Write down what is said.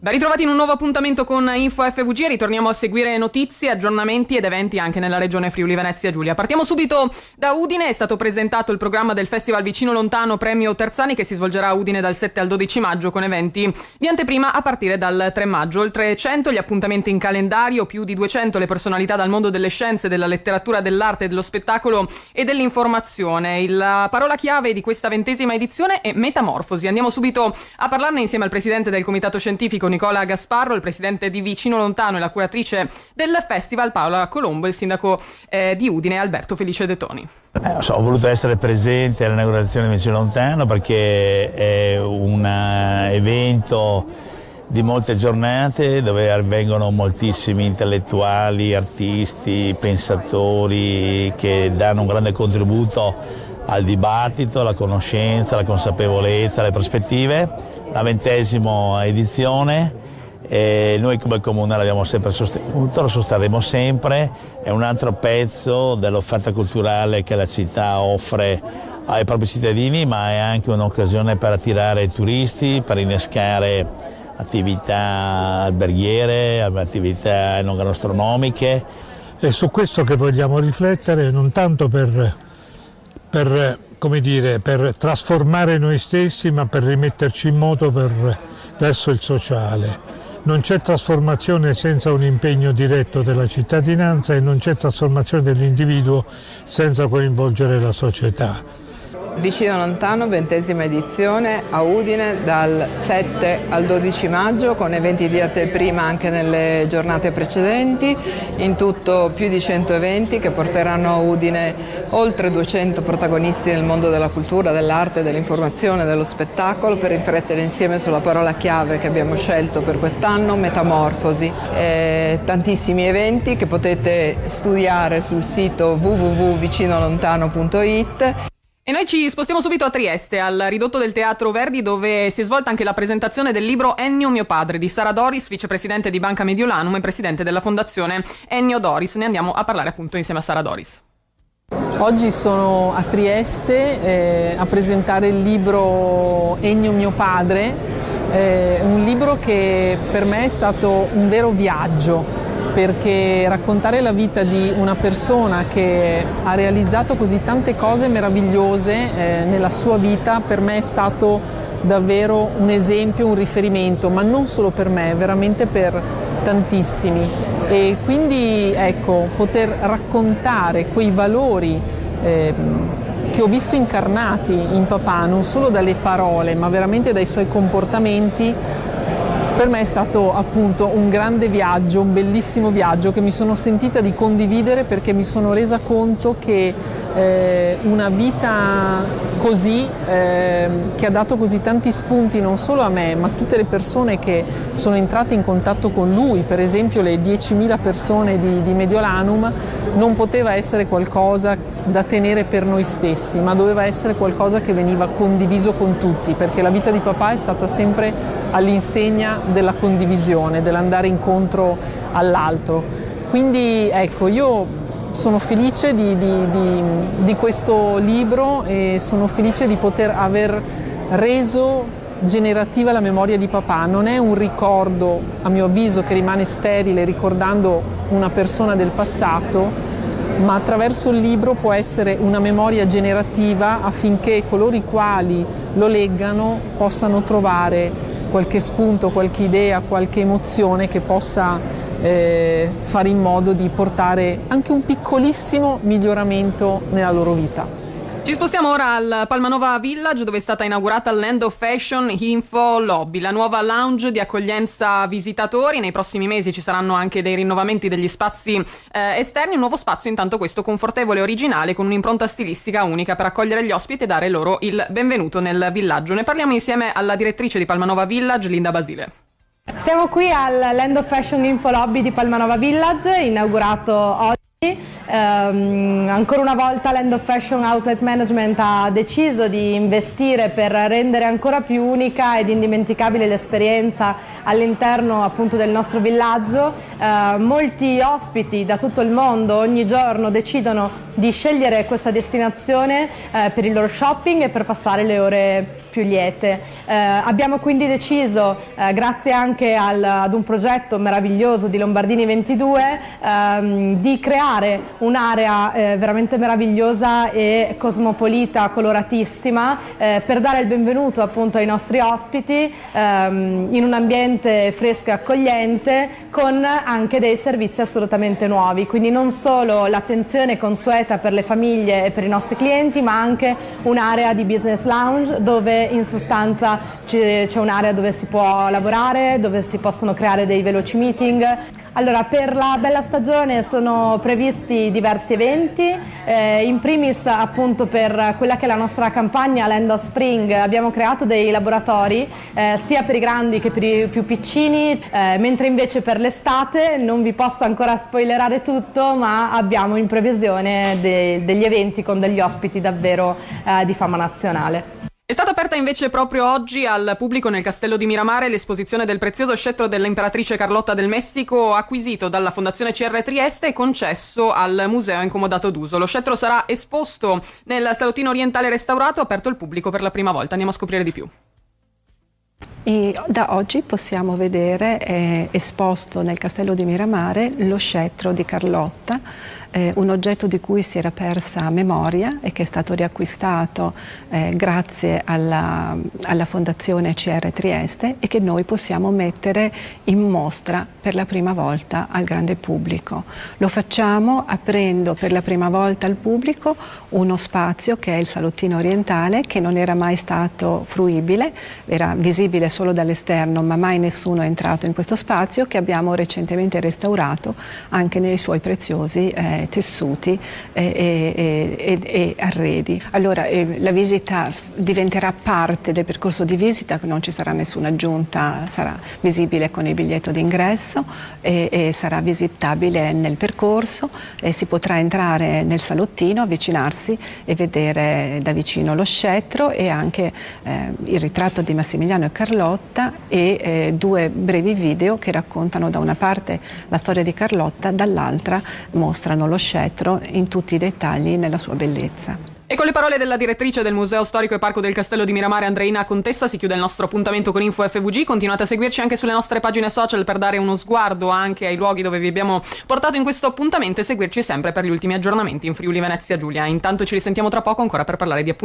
Ben ritrovati in un nuovo appuntamento con Info FVG. Ritorniamo a seguire notizie, aggiornamenti ed eventi anche nella regione Friuli Venezia Giulia. Partiamo subito da Udine. È stato presentato il programma del Festival Vicino Lontano Premio Terzani, che si svolgerà a Udine dal 7 al 12 maggio con eventi di anteprima a partire dal 3 maggio. Oltre 100 gli appuntamenti in calendario, più di 200 le personalità dal mondo delle scienze, della letteratura, dell'arte, dello spettacolo e dell'informazione. La parola chiave di questa 20ª edizione è metamorfosi. Andiamo subito a parlarne insieme al presidente del comitato scientifico Nicola Gasparro, il presidente di Vicino Lontano e la curatrice del festival Paola Colombo e il sindaco di Udine Alberto Felice De Toni. Ho voluto essere presente all'inaugurazione di Vicino Lontano perché è un evento di molte giornate dove vengono moltissimi intellettuali, artisti, pensatori che danno un grande contributo al dibattito, alla conoscenza, alla consapevolezza, alle prospettive. La 20ª edizione e noi come Comune l'abbiamo sempre sostenuto, lo sosterremo sempre, è un altro pezzo dell'offerta culturale che la città offre ai propri cittadini, ma è anche un'occasione per attirare turisti, per innescare attività alberghiere, attività enogastronomiche. È su questo che vogliamo riflettere, non tanto per trasformare noi stessi, ma per rimetterci in moto verso il sociale. Non c'è trasformazione senza un impegno diretto della cittadinanza e non c'è trasformazione dell'individuo senza coinvolgere la società. Vicino Lontano, 20ª edizione a Udine dal 7 al 12 maggio con eventi di anteprima anche nelle giornate precedenti, in tutto più di 100 eventi che porteranno a Udine oltre 200 protagonisti del mondo della cultura, dell'arte, dell'informazione, dello spettacolo per riflettere insieme sulla parola chiave che abbiamo scelto per quest'anno, metamorfosi. Tantissimi eventi che potete studiare sul sito www.vicinolontano.it. E noi ci spostiamo subito a Trieste, al ridotto del Teatro Verdi, dove si è svolta anche la presentazione del libro Ennio mio padre di Sara Doris, vicepresidente di Banca Mediolanum e presidente della fondazione Ennio Doris. Ne andiamo a parlare appunto insieme a Sara Doris. Oggi sono a Trieste a presentare il libro Ennio mio padre, un libro che per me è stato un vero viaggio, perché raccontare la vita di una persona che ha realizzato così tante cose meravigliose nella sua vita per me è stato davvero un esempio, un riferimento, ma non solo per me, veramente per tantissimi. E quindi ecco, poter raccontare quei valori che ho visto incarnati in papà, non solo dalle parole, ma veramente dai suoi comportamenti, per me è stato appunto un grande viaggio, un bellissimo viaggio che mi sono sentita di condividere perché mi sono resa conto che una vita così, che ha dato così tanti spunti non solo a me, ma a tutte le persone che sono entrate in contatto con lui, per esempio le 10.000 persone di Mediolanum, non poteva essere qualcosa da tenere per noi stessi, ma doveva essere qualcosa che veniva condiviso con tutti, perché la vita di papà è stata sempre all'insegna della condivisione, dell'andare incontro all'altro. Quindi ecco, io sono felice di questo libro e sono felice di poter aver reso generativa la memoria di papà. Non è un ricordo, a mio avviso, che rimane sterile ricordando una persona del passato, ma attraverso il libro può essere una memoria generativa affinché coloro i quali lo leggano possano trovare qualche spunto, qualche idea, qualche emozione che possa fare in modo di portare anche un piccolissimo miglioramento nella loro vita. Ci spostiamo ora al Palmanova Village, dove è stata inaugurata il Land of Fashion Info Lobby, la nuova lounge di accoglienza visitatori. Nei prossimi mesi ci saranno anche dei rinnovamenti degli spazi esterni, un nuovo spazio intanto questo confortevole e originale con un'impronta stilistica unica per accogliere gli ospiti e dare loro il benvenuto nel villaggio. Ne parliamo insieme alla direttrice di Palmanova Village, Linda Basile. Siamo qui al Land of Fashion Info Lobby di Palmanova Village, inaugurato oggi. Ancora una volta Land of Fashion Outlet Management ha deciso di investire per rendere ancora più unica ed indimenticabile l'esperienza all'interno appunto del nostro villaggio. Molti ospiti da tutto il mondo ogni giorno decidono di scegliere questa destinazione per il loro shopping e per passare le ore più liete. Abbiamo quindi deciso, grazie anche ad un progetto meraviglioso di Lombardini 22, di creare un'area veramente meravigliosa e cosmopolita, coloratissima, per dare il benvenuto appunto ai nostri ospiti in un ambiente fresco e accogliente, con anche dei servizi assolutamente nuovi, quindi non solo l'attenzione consueta per le famiglie e per i nostri clienti, ma anche un'area di business lounge, dove in sostanza c'è un'area dove si può lavorare, dove si possono creare dei veloci meeting. Allora, per la bella stagione sono previsti diversi eventi, in primis appunto per quella che è la nostra campagna Land of Spring abbiamo creato dei laboratori sia per i grandi che per i più piccini, mentre invece per l'estate non vi posso ancora spoilerare tutto, ma abbiamo in previsione degli eventi con degli ospiti davvero di fama nazionale. È stata aperta invece proprio oggi al pubblico nel Castello di Miramare l'esposizione del prezioso scettro dell'imperatrice Carlotta del Messico, acquisito dalla Fondazione CR Trieste e concesso al Museo Incomodato d'Uso. Lo scettro sarà esposto nel salottino orientale restaurato, aperto al pubblico per la prima volta. Andiamo a scoprire di più. E da oggi possiamo vedere esposto nel Castello di Miramare lo scettro di Carlotta, un oggetto di cui si era persa memoria e che è stato riacquistato grazie alla Fondazione CR Trieste, e che noi possiamo mettere in mostra per la prima volta al grande pubblico. Lo facciamo aprendo per la prima volta al pubblico uno spazio che è il salottino orientale, che non era mai stato fruibile, era visibile solo dall'esterno, ma mai nessuno è entrato in questo spazio, che abbiamo recentemente restaurato anche nei suoi preziosi tessuti e arredi. Allora la visita diventerà parte del percorso di visita, non ci sarà nessuna aggiunta, sarà visibile con il biglietto d'ingresso e sarà visitabile nel percorso, e si potrà entrare nel salottino, avvicinarsi e vedere da vicino lo scettro e anche il ritratto di Massimiliano e Carlotta e due brevi video che raccontano da una parte la storia di Carlotta, dall'altra mostrano lo scettro in tutti i dettagli nella sua bellezza. E con le parole della direttrice del Museo Storico e Parco del Castello di Miramare, Andreina Contessa, si chiude il nostro appuntamento con Info FVG. Continuate a seguirci anche sulle nostre pagine social per dare uno sguardo anche ai luoghi dove vi abbiamo portato in questo appuntamento, e seguirci sempre per gli ultimi aggiornamenti in Friuli Venezia Giulia. Intanto ci risentiamo tra poco ancora per parlare di appuntamenti.